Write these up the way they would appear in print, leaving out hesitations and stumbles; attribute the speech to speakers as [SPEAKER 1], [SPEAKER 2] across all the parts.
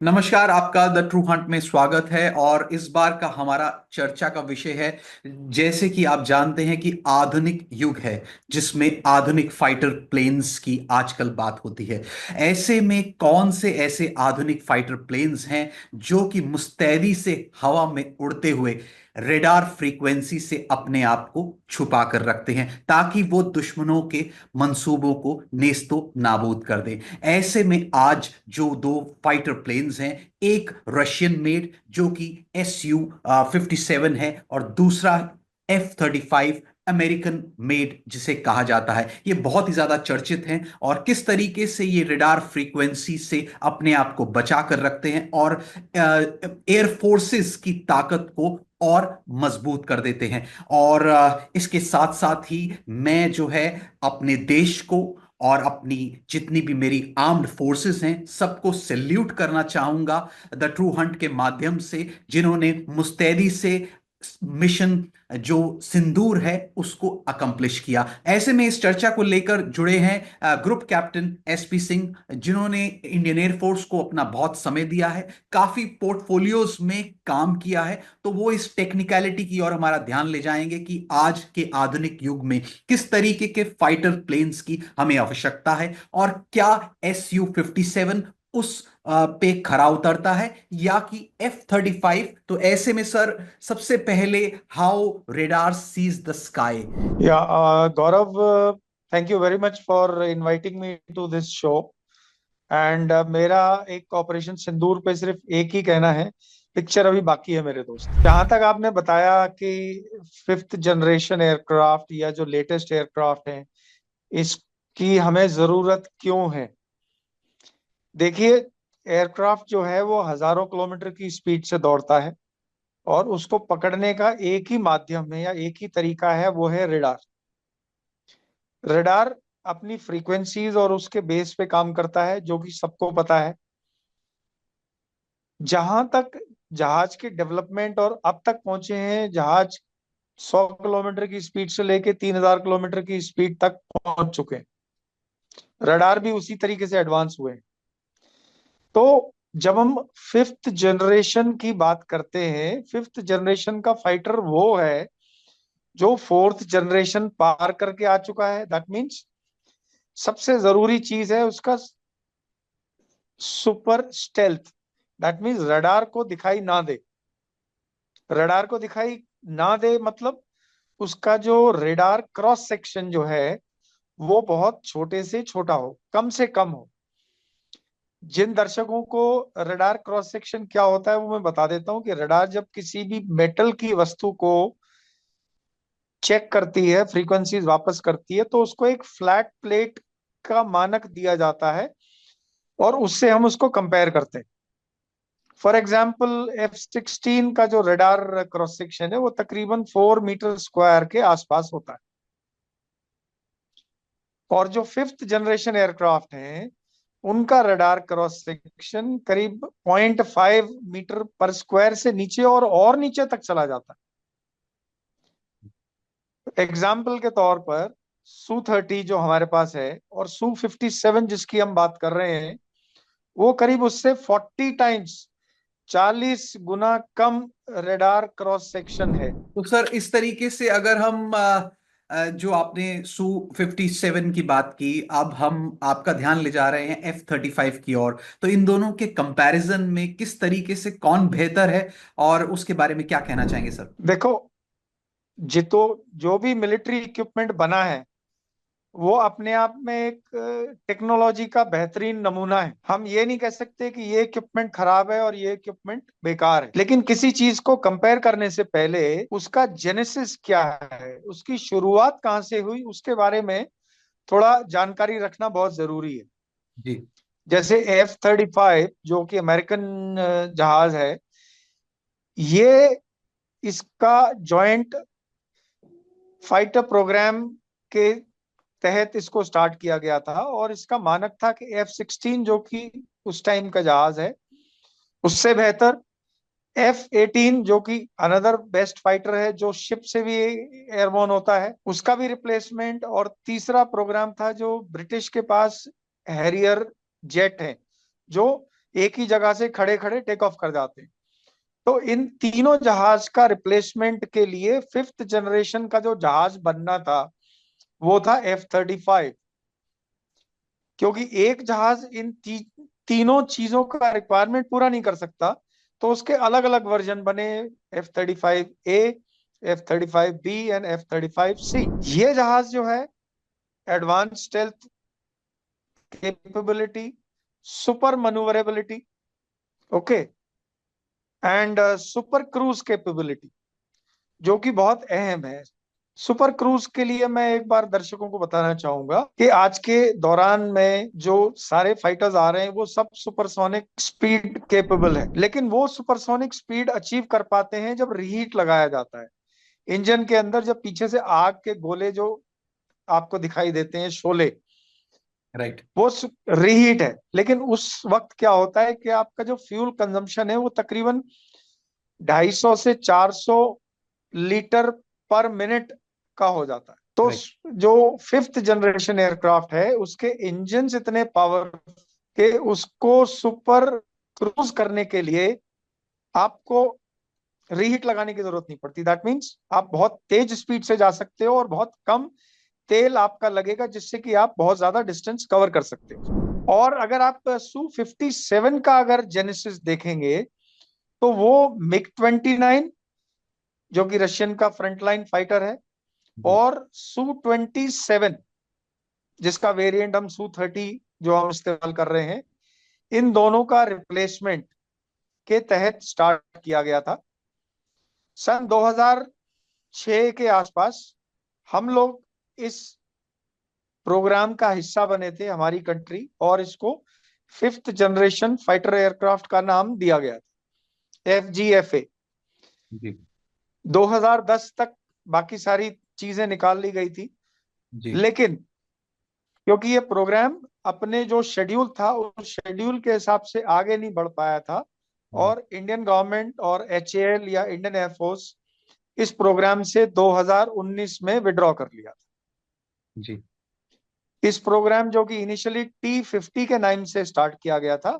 [SPEAKER 1] नमस्कार, आपका the true Hunt में स्वागत है। और इस बार का हमारा चर्चा का विषय है, जैसे कि आप जानते हैं कि आधुनिक युग है जिसमें आधुनिक फाइटर प्लेन्स की आजकल बात होती है। ऐसे में कौन से ऐसे आधुनिक फाइटर प्लेन्स हैं जो कि मुस्तैदी से हवा में उड़ते हुए रेडार फ्रीक्वेंसी से अपने आप को छुपा कर रखते हैं ताकि वो दुश्मनों के मंसूबों को नेस्तो नाबूद कर दें। ऐसे में आज जो दो फाइटर प्लेन्स हैं, एक रशियन मेड जो कि SU-57 है और दूसरा F-35 अमेरिकन मेड जिसे कहा जाता है, ये बहुत ही ज्यादा चर्चित हैं और किस तरीके से ये रेडार फ्रीक्वेंसी से अपने आप को बचा कर रखते हैं और एयर फोर्सेस की ताकत को और मजबूत कर देते हैं। और इसके साथ साथ ही मैं जो है अपने देश को और अपनी जितनी भी मेरी आर्म्ड फोर्सेस हैं सबको सैल्यूट करना चाहूंगा द ट्रू हंट के माध्यम से, जिन्होंने मुस्तैदी से मिशन जो सिंदूर है उसको अकम्प्लिश किया। ऐसे में इस चर्चा को लेकर जुड़े हैं ग्रुप कैप्टन SP सिंह, जिन्होंने इंडियन एयरफोर्स को अपना बहुत समय दिया है, काफी पोर्टफोलियोज में काम किया है। तो वो इस टेक्निकलिटी की ओर हमारा ध्यान ले जाएंगे कि आज के आधुनिक युग में किस तरीके के फाइटर प्लेन्स की हमें आवश्यकता है और क्या SU-57 उस पे खरा उतरता है या कि F-35। तो ऐसे में सर, सबसे पहले, how radar sees the sky.
[SPEAKER 2] Gaurav, thank you very much for inviting me to this show. And मेरा एक ऑपरेशन सिंदूर पे सिर्फ एक ही कहना है, पिक्चर अभी बाकी है मेरे दोस्त। जहां तक आपने बताया कि फिफ्थ जनरेशन एयरक्राफ्ट या जो लेटेस्ट एयरक्राफ्ट है, इसकी हमें जरूरत क्यों है। देखिए, एयरक्राफ्ट जो है वो हजारों किलोमीटर की स्पीड से दौड़ता है और उसको पकड़ने का एक ही माध्यम है या एक ही तरीका है, वो है रेडार। रडार अपनी फ्रीक्वेंसीज और उसके बेस पे काम करता है, जो कि सबको पता है। जहां तक जहाज के डेवलपमेंट और अब तक पहुंचे हैं, जहाज 100 किलोमीटर की स्पीड से लेके 3000 किलोमीटर की स्पीड तक पहुंच चुके हैं। रडार भी उसी तरीके से एडवांस हुए हैं। तो जब हम फिफ्थ जनरेशन की बात करते हैं, फिफ्थ जनरेशन का फाइटर वो है जो फोर्थ जनरेशन पार करके आ चुका है। दैट मीन्स सबसे जरूरी चीज है उसका super stealth. That means radar को दिखाई ना दे। रडार को दिखाई ना दे मतलब उसका जो रेडार क्रॉस सेक्शन जो है वो बहुत छोटे से छोटा हो, कम से कम हो। जिन दर्शकों को रडार क्रॉस सेक्शन क्या होता है वो मैं बता देता हूँ कि रडार जब किसी भी मेटल की वस्तु को चेक करती है, फ्रीक्वेंसीज वापस करती है, तो उसको एक फ्लैट प्लेट का मानक दिया जाता है और उससे हम उसको कंपेयर करते हैं। फॉर एग्जाम्पल, F-16 का जो रडार क्रॉस सेक्शन है वो तकरीबन 4 मीटर स्क्वायर के आसपास होता है। और जो फिफ्थ जनरेशन एयरक्राफ्ट हैं उनका रडार क्रॉस सेक्शन करीब 0.5 मीटर पर स्क्वायर से नीचे और नीचे तक चला जाता है। एग्जाम्पल के तौर पर Su-30 जो हमारे पास है और Su-57 जिसकी हम बात कर रहे हैं, वो करीब उससे 40 टाइम्स, 40 गुना कम रडार क्रॉस सेक्शन है।
[SPEAKER 1] तो सर, इस तरीके से अगर हम जो आपने Su-57 की बात की, अब हम आपका ध्यान ले जा रहे हैं F-35 की ओर, तो इन दोनों के कंपैरिजन में किस तरीके से कौन बेहतर है और उसके बारे में क्या कहना चाहेंगे सर।
[SPEAKER 2] देखो, जितो जो भी मिलिट्री इक्विपमेंट बना है वो अपने आप में एक टेक्नोलॉजी का बेहतरीन नमूना है। हम ये नहीं कह सकते कि ये इक्विपमेंट खराब है और ये इक्विपमेंट बेकार है, लेकिन किसी चीज को कंपेयर करने से पहले उसका जेनेसिस क्या है, उसकी शुरुआत कहाँ से हुई, उसके बारे में थोड़ा जानकारी रखना बहुत जरूरी है।
[SPEAKER 1] जी।
[SPEAKER 2] जैसे F-35 जो कि अमेरिकन जहाज है, ये इसका जॉइंट फाइटर प्रोग्राम के तहत इसको स्टार्ट किया गया था और इसका मानक था कि F-16 जो कि उस टाइम का जहाज है उससे बेहतर, F-18 जो कि अनदर बेस्ट फाइटर है जो शिप से भी एयरबोर्न होता है, उसका भी रिप्लेसमेंट। और तीसरा प्रोग्राम था जो ब्रिटिश के पास हैरियर जेट है जो एक ही जगह से खड़े खड़े टेक ऑफ कर जाते हैं। तो इन तीनों जहाज का रिप्लेसमेंट के लिए फिफ्थ जनरेशन का जो जहाज बनना था वो था F-35। क्योंकि एक जहाज इन तीनों चीजों का रिक्वायरमेंट पूरा नहीं कर सकता, तो उसके अलग अलग वर्जन बने, F-35A, F-35B एंड F-35C। ये जहाज जो है advance stealth capability, super manoeuvrability, okay, and super cruise capability, जो कि बहुत अहम है। सुपर क्रूज के लिए मैं एक बार दर्शकों को बताना चाहूंगा कि आज के दौरान में जो सारे फाइटर्स आ रहे हैं वो सब सुपरसोनिक स्पीड कैपेबल है, लेकिन वो सुपरसोनिक स्पीड अचीव कर पाते हैं जब रीहीट लगाया जाता है इंजन के अंदर, जब पीछे से आग के गोले जो आपको दिखाई देते हैं, शोले,
[SPEAKER 1] राइट।
[SPEAKER 2] वो रीहीट है। लेकिन उस वक्त क्या होता है कि आपका जो फ्यूल कंजम्पशन है वो तकरीबन 250 से 400 लीटर पर मिनट का हो जाता है। तो
[SPEAKER 1] राइट।
[SPEAKER 2] जो फिफ्थ जनरेशन एयरक्राफ्ट है उसके इंजन इतने पावर के उसको सुपर क्रूज करने के लिए आपको रीहीट लगाने की जरूरत नहीं पड़ती। दैट मीन्स आप बहुत तेज स्पीड से जा सकते हो और बहुत कम तेल आपका लगेगा, जिससे कि आप बहुत ज्यादा डिस्टेंस कवर कर सकते हो। और अगर आप Su-57 का अगर जेनेसिस देखेंगे तो वो MiG-29, जो कि रशियन का फ्रंटलाइन फाइटर है,
[SPEAKER 1] जी।
[SPEAKER 2] और Su-27 जिसका वेरिएंट हम Su-30 जो हम इस्तेमाल कर रहे हैं, इन दोनों का रिप्लेसमेंट के तहत स्टार्ट किया गया था सन 2006 के आसपास। हम लोग इस प्रोग्राम का हिस्सा बने थे, हमारी कंट्री, और इसको फिफ्थ जनरेशन फाइटर एयरक्राफ्ट का नाम दिया गया था, FGFA।
[SPEAKER 1] जी।
[SPEAKER 2] 2010 तक बाकी सारी चीजें निकाल ली गई थी,
[SPEAKER 1] जी।
[SPEAKER 2] लेकिन क्योंकि ये प्रोग्राम अपने जो शेड्यूल था उस शेड्यूल के हिसाब से आगे नहीं बढ़ पाया था,
[SPEAKER 1] राइट।
[SPEAKER 2] और इंडियन गवर्नमेंट और HAL या इंडियन एयरफोर्स इस प्रोग्राम से 2019 में विड्रॉ कर लिया था।
[SPEAKER 1] जी।
[SPEAKER 2] इस प्रोग्राम जो कि इनिशियली T-50 के नाम से स्टार्ट किया गया था,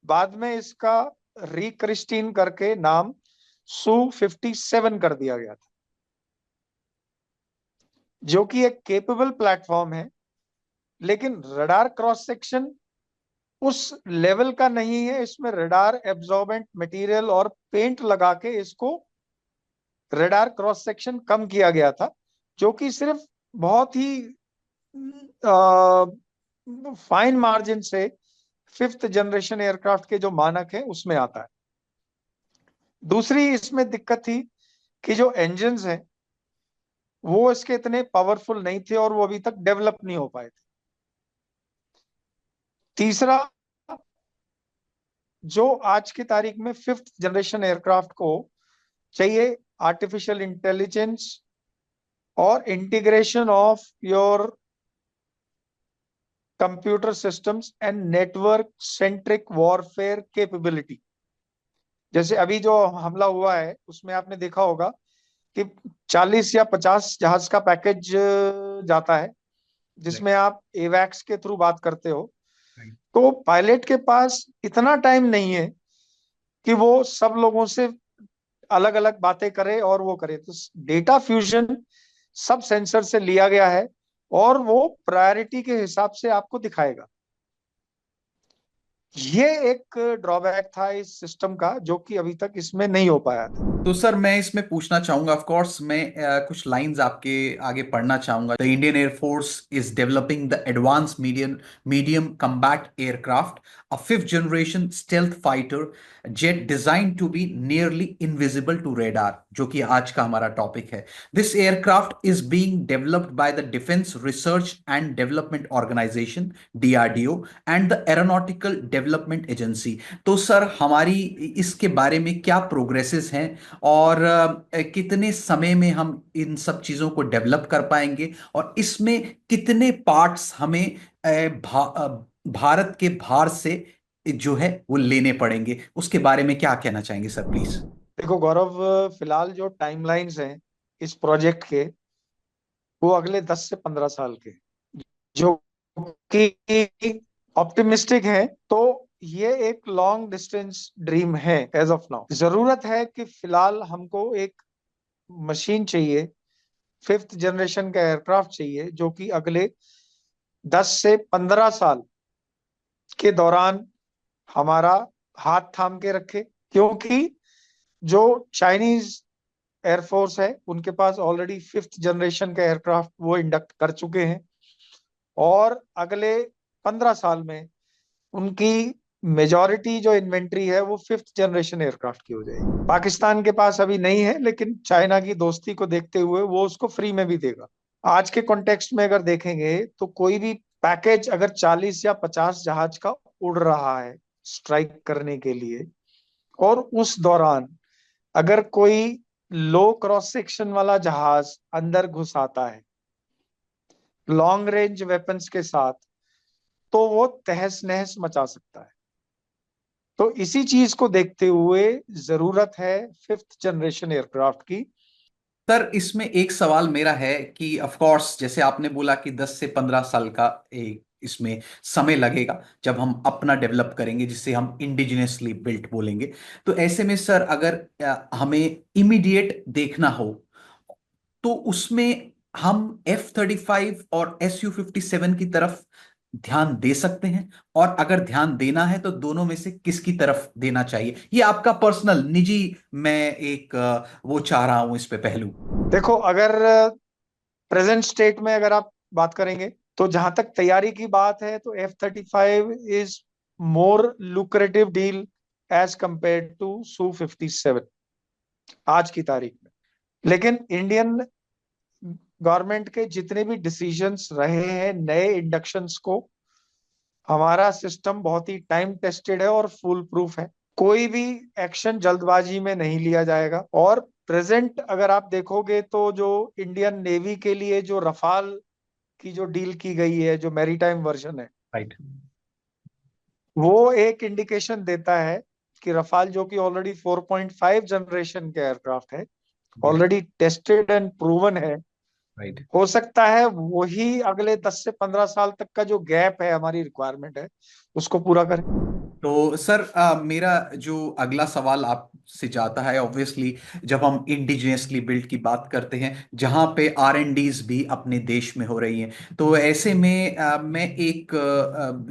[SPEAKER 2] बाद में इसका रिक्रिस्टीन करके नाम Su-57 कर दिया गया था, जो कि एक केपेबल प्लेटफॉर्म है, लेकिन रडार क्रॉस सेक्शन उस लेवल का नहीं है। इसमें रडार एब्जॉर्बेंट मटेरियल और पेंट लगा के इसको रडार क्रॉस सेक्शन कम किया गया था, जो कि सिर्फ बहुत ही फाइन मार्जिन से फिफ्थ जनरेशन एयरक्राफ्ट के जो मानक है उसमें आता है। दूसरी इसमें दिक्कत थी कि जो इंजन्स हैं वो इसके इतने पावरफुल नहीं थे और वो अभी तक डेवलप नहीं हो पाए थे। तीसरा, जो आज की तारीख में फिफ्थ जनरेशन एयरक्राफ्ट को चाहिए, आर्टिफिशियल इंटेलिजेंस और integration of your computer systems and network centric warfare capability. जैसे अभी जो हमला हुआ है उसमें आपने देखा होगा कि 40 या 50 जहाज का पैकेज जाता है,
[SPEAKER 1] राइट।
[SPEAKER 2] जिसमें आप एवैक्स के थ्रू बात करते हो।
[SPEAKER 1] राइट।
[SPEAKER 2] तो पायलट के पास इतना टाइम नहीं है कि वो सब लोगों से अलग अलग बातें करे और वो करे। तो डेटा फ्यूजन सब सेंसर से लिया गया है और वो प्रायोरिटी के हिसाब से आपको दिखाएगा। ये एक ड्रॉबैक था इस सिस्टम का, जो कि अभी तक इसमें नहीं हो पाया था।
[SPEAKER 1] तो सर मैं इसमें पूछना चाहूंगा, ऑफ कोर्स मैं कुछ लाइंस आपके आगे पढ़ना चाहूंगा। The Indian Air Force is developing the advance medium medium combat aircraft, a fifth generation stealth fighter jet design to be nearly invisible to radar, जो कि आज का हमारा टॉपिक है। This aircraft is being developed by the defence research and development organisation, DRDO, and the aeronautical development agency. तो sir हमारी इसके बारे में क्या प्रोग्रेसेस हैं, और कितने समय में हम इन सब चीजों को डेवलप कर पाएंगे, और इसमें कितने पार्ट्स हमें भारत के बाहर से जो है वो लेने पड़ेंगे, उसके बारे में क्या कहना चाहेंगे सर प्लीज।
[SPEAKER 2] देखो गौरव, फिलहाल जो टाइमलाइंस हैं इस प्रोजेक्ट के, वो अगले 10 से 15 साल के, जो कि ऑप्टिमिस्टिक हैं। तो ये एक लॉन्ग डिस्टेंस ड्रीम है एज ऑफ नाउ। जरूरत है कि फिलहाल हमको एक मशीन चाहिए, 5th जनरेशन का एयरक्राफ्ट चाहिए, जो कि अगले 10 से 15 साल के दौरान हमारा हाथ थाम के रखे। क्योंकि जो चाइनीज एयरफोर्स है उनके पास ऑलरेडी 5th जनरेशन का एयरक्राफ्ट वो इंडक्ट कर चुके हैं, और अगले 15 साल में उनकी मेजॉरिटी जो इन्वेंट्री है वो 5th जनरेशन एयरक्राफ्ट की हो जाएगी। पाकिस्तान के पास अभी नहीं है, लेकिन चाइना की दोस्ती को देखते हुए वो उसको फ्री में भी देगा। आज के कॉन्टेक्स्ट में अगर देखेंगे तो कोई भी पैकेज अगर 40 या 50 जहाज का उड़ रहा है स्ट्राइक करने के लिए, और उस दौरान अगर कोई लो क्रॉस सेक्शन वाला जहाज अंदर घुस आता है लॉन्ग रेंज वेपन्स के साथ, तो वो तहस नहस मचा सकता है। तो इसी चीज को देखते हुए जरूरत है 5th जनरेशन एयरक्राफ्ट की।
[SPEAKER 1] सर इसमें एक सवाल मेरा है कि ऑफ कोर्स जैसे आपने बोला कि 10 से 15 साल का एक इसमें समय लगेगा जब हम अपना डेवलप करेंगे, जिसे हम इंडिजिनियसली बिल्ट बोलेंगे। तो ऐसे में सर अगर हमें इमीडिएट देखना हो तो उसमें हम F-35 और SU-57 की तरफ ध्यान दे सकते हैं, और अगर ध्यान देना है तो दोनों में से किसकी तरफ देना चाहिए? ये आपका पर्सनल निजी, मैं एक वो चाह रहा हूं इस पे पहलू।
[SPEAKER 2] देखो, अगर प्रेजेंट स्टेट में अगर आप बात करेंगे तो जहां तक तैयारी की बात है तो F-35 is more lucrative deal as compare to Su-57 आज की तारीख में। लेकिन इंडियन गवर्नमेंट के जितने भी डिसीजंस रहे हैं नए इंडक्शंस को, हमारा सिस्टम बहुत ही टाइम टेस्टेड है और फुल प्रूफ है। कोई भी एक्शन जल्दबाजी में नहीं लिया जाएगा। और प्रेजेंट अगर आप देखोगे तो जो इंडियन नेवी के लिए जो रफाल की जो डील की गई है, जो मैरीटाइम वर्जन है,
[SPEAKER 1] राइट।
[SPEAKER 2] वो एक इंडिकेशन देता है कि रफाल, जो कि ऑलरेडी 4.5 जनरेशन के एयरक्राफ्ट है, ऑलरेडी टेस्टेड एंड प्रूवन है,
[SPEAKER 1] राइट।
[SPEAKER 2] हो सकता है वही अगले 10 से 15 साल तक का जो गैप है हमारी रिक्वायरमेंट है उसको पूरा करें।
[SPEAKER 1] तो सर मेरा जो अगला सवाल आपसे जाता है, ऑब्वियसली जब हम इंडिजिनियसली बिल्ड की बात करते हैं जहां पे R&Ds भी अपने देश में हो रही हैं, तो ऐसे में मैं एक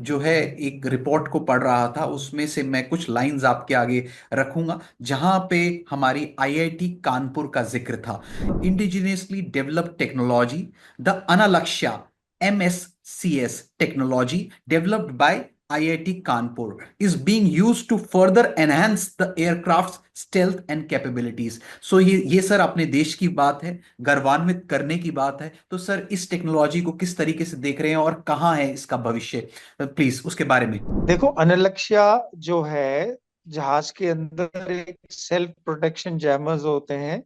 [SPEAKER 1] जो है एक रिपोर्ट को पढ़ रहा था, उसमें से मैं कुछ लाइंस आपके आगे रखूंगा जहां पे हमारी IIT कानपुर का जिक्र था। Indigenously developed technology, the Analakshya MSCS technology developed by IIT Kanpur is being used to further enhance the aircraft's stealth and capabilities. So ये सर अपने देश की बात है, गर्वान्वित करने की बात है। तो सर इस टेक्नोलॉजी को किस तरीके से देख रहे हैं और कहाँ है इसका भविष्य, प्लीज उसके बारे में।
[SPEAKER 2] देखो, अनलक्ष्या जो है, जहाज के अंदर एक सेल्फ प्रोटेक्शन जैमर्स होते हैं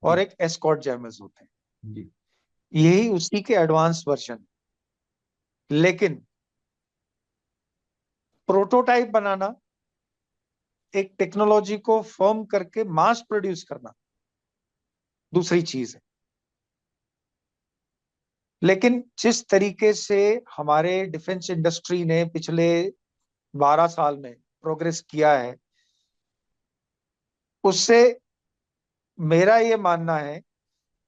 [SPEAKER 2] और
[SPEAKER 1] जी।
[SPEAKER 2] एक एस्कॉर्ट जैमर्स होते हैं।
[SPEAKER 1] जी।
[SPEAKER 2] यही उसी के एडवांस वर्जन। लेकिन प्रोटोटाइप बनाना, एक टेक्नोलॉजी को फर्म करके मास प्रोड्यूस करना दूसरी चीज है। लेकिन जिस तरीके से हमारे डिफेंस इंडस्ट्री ने पिछले 12 साल में प्रोग्रेस किया है, उससे मेरा ये मानना है,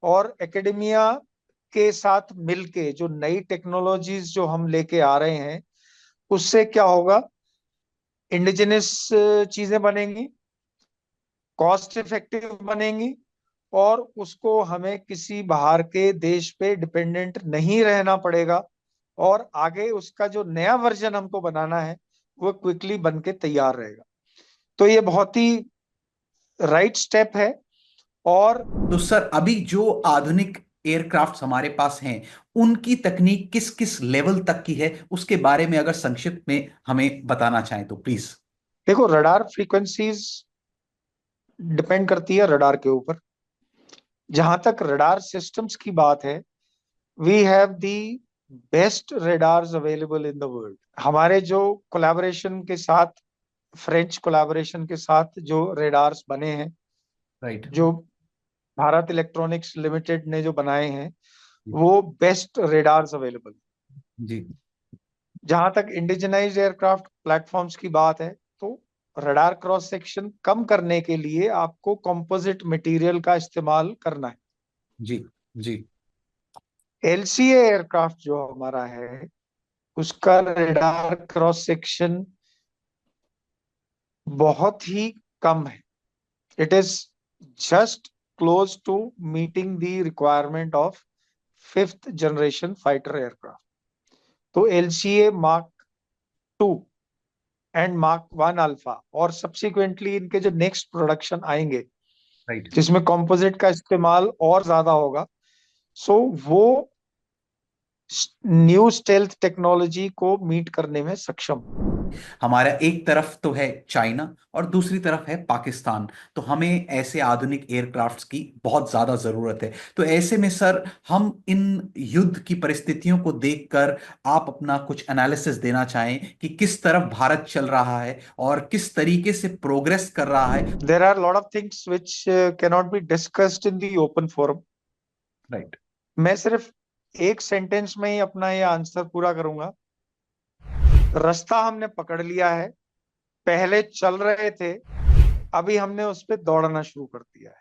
[SPEAKER 2] और एकेडमिया के साथ मिलके जो नई टेक्नोलॉजीज जो हम लेके आ रहे हैं, उससे क्या होगा, इंडिजिनस चीजें बनेंगी, कॉस्ट इफेक्टिव बनेंगी, और उसको हमें किसी बाहर के देश पे डिपेंडेंट नहीं रहना पड़ेगा। और आगे उसका जो नया वर्जन हमको बनाना है वो क्विकली बन के तैयार रहेगा। तो ये बहुत ही राइट स्टेप है। और
[SPEAKER 1] तो सर अभी जो आधुनिक एयरक्राफ्ट हमारे पास हैं उनकी तकनीक किस किस लेवल तक की है, उसके बारे में अगर संक्षिप्त में हमें बताना चाहें तो प्लीज।
[SPEAKER 2] देखो, रडार फ्रीक्वेंसीज डिपेंड करती है रडार के ऊपर। जहां तक रडार सिस्टम्स की बात है, we have the best radars available in the world. हमारे जो कोलैबोरेशन के साथ, फ्रेंच कोलैबोरेशन के साथ जो रडार्स बने हैं,
[SPEAKER 1] राइट।
[SPEAKER 2] जो भारत इलेक्ट्रॉनिक्स लिमिटेड ने जो बनाए हैं, वो बेस्ट रडार्स अवेलेबल।
[SPEAKER 1] जी।
[SPEAKER 2] जहां तक इंडिजिनाइज्ड एयरक्राफ्ट प्लेटफॉर्म्स की बात है, तो रडार क्रॉस सेक्शन कम करने के लिए आपको कंपोजिट मटेरियल का इस्तेमाल करना है।
[SPEAKER 1] जी जी।
[SPEAKER 2] एलसीए एयरक्राफ्ट जो हमारा है, उसका रडार क्रॉस सेक्शन बहुत ही कम है। It is just close to meeting the requirement of fifth generation fighter aircraft. तो LCA mark two and mark one alpha और सब्सिक्वेंटली इनके जो नेक्स्ट प्रोडक्शन आएंगे,
[SPEAKER 1] राइट।
[SPEAKER 2] जिसमें कंपोजिट का इस्तेमाल और ज्यादा होगा, सो वो न्यू स्टेल्थ टेक्नोलॉजी को मीट करने में सक्षम।
[SPEAKER 1] हमारा एक तरफ तो है चाइना और दूसरी तरफ है पाकिस्तान, तो हमें ऐसे आधुनिक एयरक्राफ्ट्स की बहुत ज्यादा जरूरत है। तो ऐसे में सर, हम इन युद्ध की परिस्थितियों को देखकर आप अपना कुछ एनालिसिस देना चाहें कि किस तरफ भारत चल रहा है और किस तरीके से प्रोग्रेस कर रहा है।
[SPEAKER 2] There are lot of things which cannot be discussed in the open forum.
[SPEAKER 1] Right.
[SPEAKER 2] मैं सिर्फ एक सेंटेंस में ही अपना ये आंसर पूरा करूंगा। रास्ता हमने पकड़ लिया है, पहले चल रहे थे, अभी हमने उस पर दौड़ना शुरू कर दिया है।